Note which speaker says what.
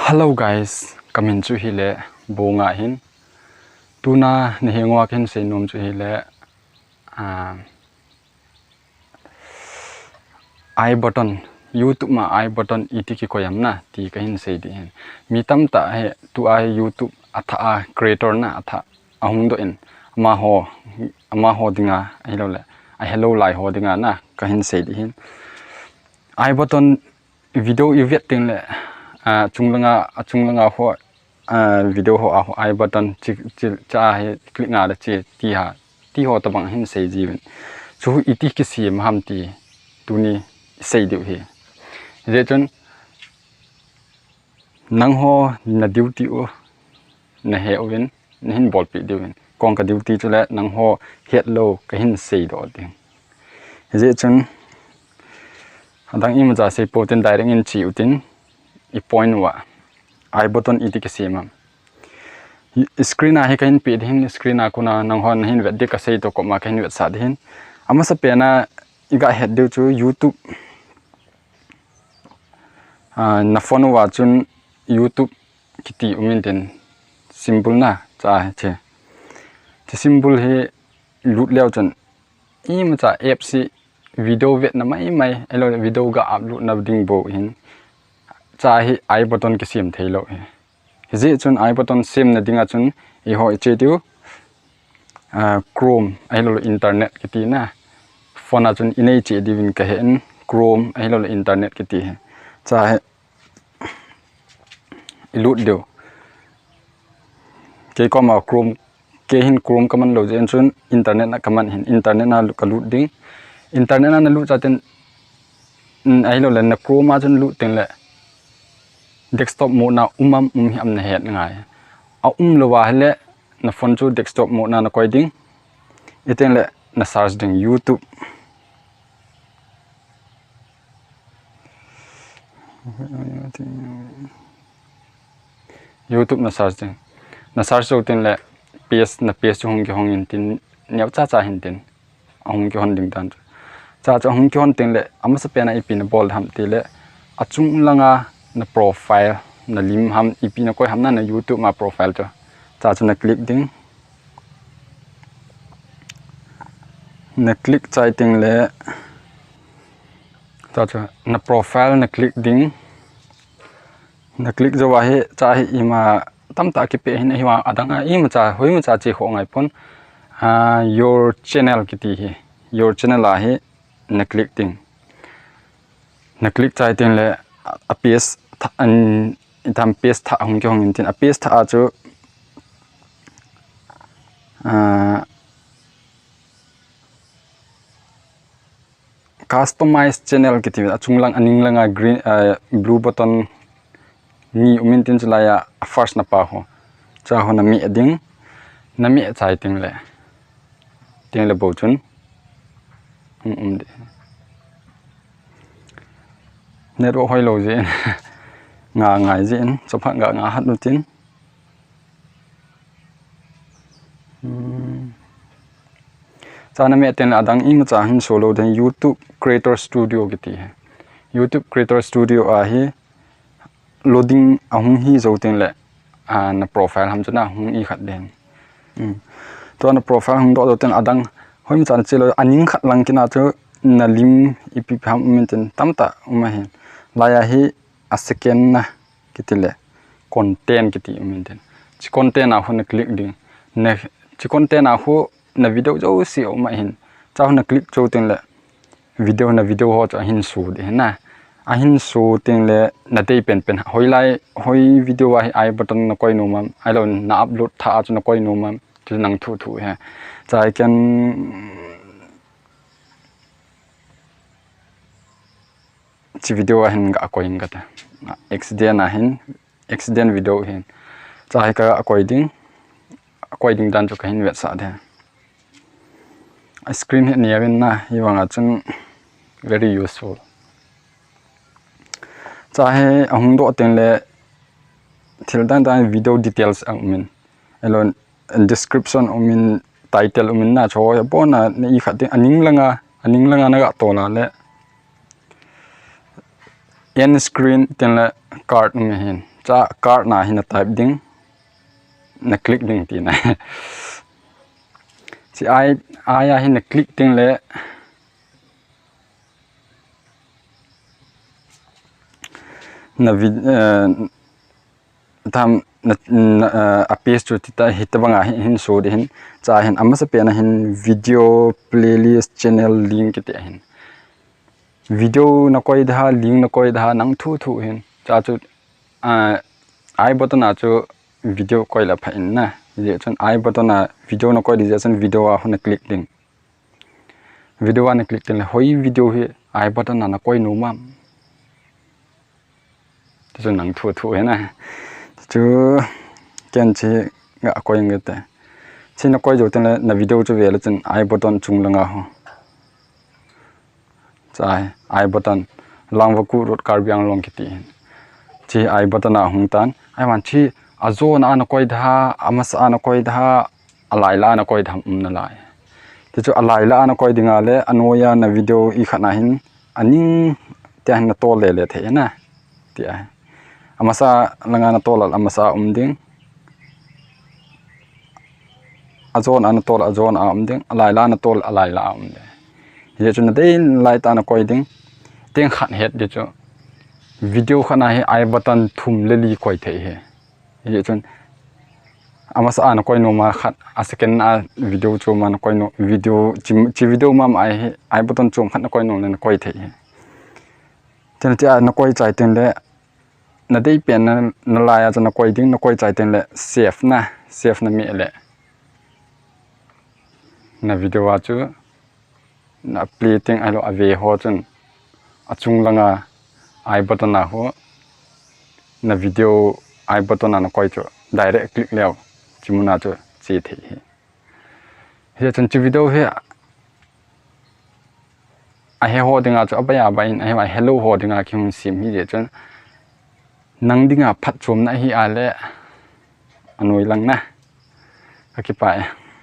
Speaker 1: Hello guys, kamin chu hi le Buonga hin tuna ni hengwa ken se nom chu hi le I button YouTube ma I button itiki ko yam na ti ka hin se di hin mi tam ta he tu I YouTube atha creator na atha ahung do in ama ho dinga hello le I hello lai ho dinga na ka hin se di hin I button video event ting le chung langa ho video ho I button cha he click nga da che ti ho ta bang hin sei ji chu iti ki si ham ti tu ni sei diu hi je chun nang ho na duty o na he oven na hin bol pi diu kong ka duty chu le nang ho het lo ka hin sei do ding je chun adang im ja se poten direct in chi utin I point wa I button iti ke sema screen a he kain pe hin screen a kuna nang hon hin vet de ka sei to ko ma kain vet sa hin ama sa pe na iga head de chu YouTube na phone wa chun YouTube kiti umin den symbol na cha che symbol he lut leo chun im cha app si video vet na mai elo video ga upload na ding bo hin cha hi I button ke sim thailo he je chun I button sim na dinga chun I ho che tiu Chrome elo internet ke ti na phone a chun inei che divin ka hen Chrome elo internet ke ti cha he ilut dio ke ko ma Chrome ke hin Chrome kaman lo jen chun internet na kaman hin internet na ka lut ding internet na lu cha ten elo le na Chrome a chun lu ten le desktop mode na am na het ngai a lo wa le na phone chu desktop mode na koi ding iten le na search ding YouTube na search so ten le page hong in tin nyau cha hin tin hong ki hon ding dan cha hong ki hon ten le ama sa pe na ipin bol ham ti le achung langa na profile na lim ham ipi na koi ham na YouTube ma profile cha na click ding na click chai ting le cha na profile na click ding na click zo wa he cha hi ima tam ta ki pe hin hi wa adanga im cha hoi ma cha che ho ngai pon your channel ki ti hi your channel a he na click ding na click chai ting le a page an tam page tha hong ki hong in tin a page tha chu customize channel ki ti achunglang aning langa green blue button ni umin tin chula ya first na pa ho cha ho na mi ading na mi chai ting le bo chun de network hoi lo je nga ngai jin so pha nga hat nu tin cha na me ten adang im cha hin solo den YouTube creator studio ki ti hai YouTube creator studio a hi loading ahung hi zo ten le na profile ham chuna hung I khat den to na profile hung do ten adang hoi mi chan chelo aning khat lang kina chu na lim ipi pham min ten tamta uma hin laya hi a second na kitile content kiti min ten chi content a hon click ding na chi content a ho na video jo si uma hin cha na click cho ten le video ho cha hin su de na a hin su ten le na dei pen hoi video wa I button na koi no mam I lon na upload tha chu na koi no mam chu nang thu he cha I can chi video a hin ga koi ga ta accident video hin cha I ka koi ding dan chu ka hin wet sa de screen he nearin na hi wanga chung very useful cha he ahung do ten le thil dan video details min alone description min title min na cho bona ne I khat aning langa na ga to na le end screen ten le card me hin cha card na hin type ding na click ding ti na si ai hin na click ding le na vid tham apes chu ti ta hit banga hin so de hin cha hin ama sa pe na hin video playlist channel link ti hin video na koi da link na koi da nang thu hin cha chu I button na chu video koi la pha in na je chon I button na video na koi de chen video a hona click ding video na click ding hoi video hi I button na koi no ma chu nang thu he na chu ken chi nga koi nge te chi na koi jo ten na video chu ve la chen I button chung langa ho chai I button langwa ku rot kar byang long ki ti chi I button na hung tan I wan chi azon an koi dha amas an koi dha alai la na koi dham na lai ti chu alai la na koi dinga le anoya na video I khana hin aning te na to le the na ti ai amasa langa na tolal amasa umding azon an tol azon umding alai la na tol alai la umde ye chu na dei lai ta na koi ding teng khan het de chu video khana he I button thum le li koi the he ye chun amasa an koi no ma khat a second a video chu ma na koi no video chi video ma I button chum khat na koi no na koi the he chen ti a na koi chai ten le na dei pen na la ya na koi ding na koi chai ten le save na mi le na video wa chu na play ting ai lo ave ho chun achung langa I button na ho na video I button na koi chu direct click leo chimuna chu chi the he chun chi video he a he ho dinga chu abaya bain ai hello ho dinga kyung sim hi je chun nang dinga phat chom na hi ale anoi lang na akipai